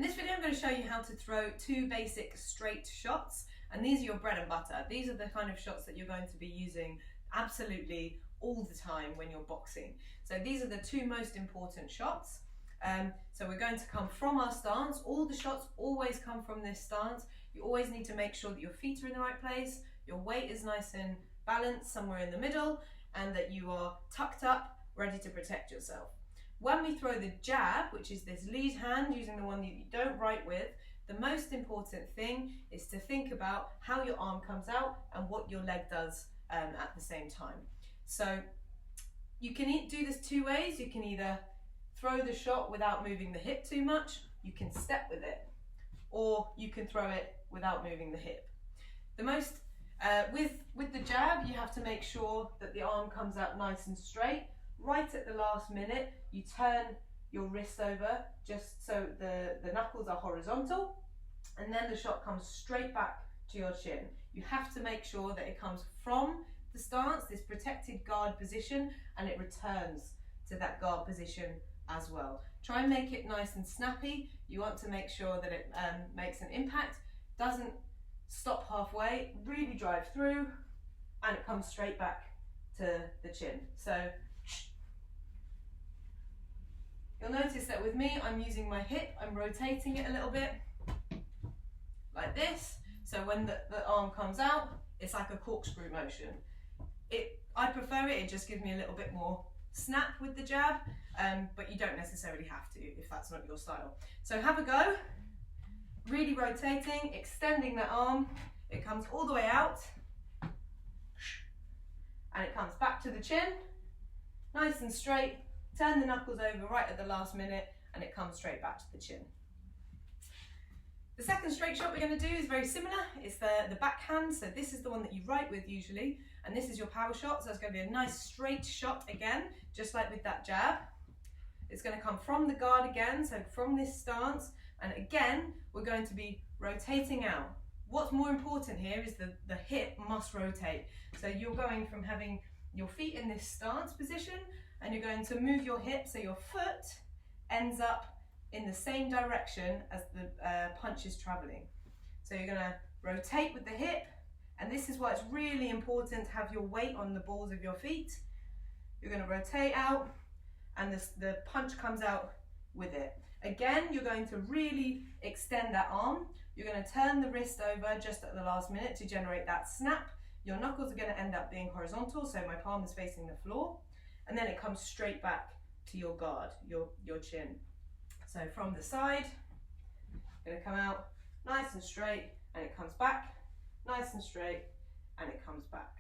In this video I'm going to show you how to throw two basic straight shots, and these are your bread and butter. These are the kind of shots that you're going to be using absolutely all the time when you're boxing. So these are the two most important shots. So we're going to come from our stance. All the shots always come from this stance. You always need to make sure that your feet are in the right place, your weight is nice and balanced somewhere in the middle, and that you are tucked up, ready to protect yourself. When we throw the jab, which is this lead hand, using the one that you don't right with, the most important thing is to think about how your arm comes out and what your leg does at the same time. So you can do this two ways. You can either throw the shot without moving the hip too much, you can step with it, or you can throw it without moving the hip. The most, with the jab, you have to make sure that the arm comes out nice and straight. Right at the last minute, you turn your wrist over just so the knuckles are horizontal, and then the shot comes straight back to your chin. You have to make sure that it comes from the stance, this protected guard position, and it returns to that guard position as well. Try and make it nice and snappy. You want to make sure that it makes an impact, doesn't stop halfway, really drive through, and it comes straight back to the chin. So you'll notice that with me, I'm using my hip, I'm rotating it a little bit, like this. So when the arm comes out, it's like a corkscrew motion. I prefer it just gives me a little bit more snap with the jab, but you don't necessarily have to if that's not your style. So have a go, really rotating, extending that arm, it comes all the way out, and it comes back to the chin, nice and straight. Turn the knuckles over right at the last minute, and it comes straight back to the chin. The second straight shot we're going to do is very similar. It's the backhand, so this is the one that you right with usually, and this is your power shot, so it's going to be a nice straight shot again, just like with that jab. It's going to come from the guard again, so from this stance, and again, we're going to be rotating out. What's more important here is the hip must rotate. So you're going from having your feet in this stance position, and you're going to move your hip so your foot ends up in the same direction as the punch is traveling. So you're going to rotate with the hip, and this is why it's really important to have your weight on the balls of your feet. You're going to rotate out, and the punch comes out with it. Again, you're going to really extend that arm. You're going to turn the wrist over just at the last minute to generate that snap. Your knuckles are going to end up being horizontal, so my palm is facing the floor. And then it comes straight back to your guard, your chin. So from the side, going to come out nice and straight, and it comes back, nice and straight, and it comes back.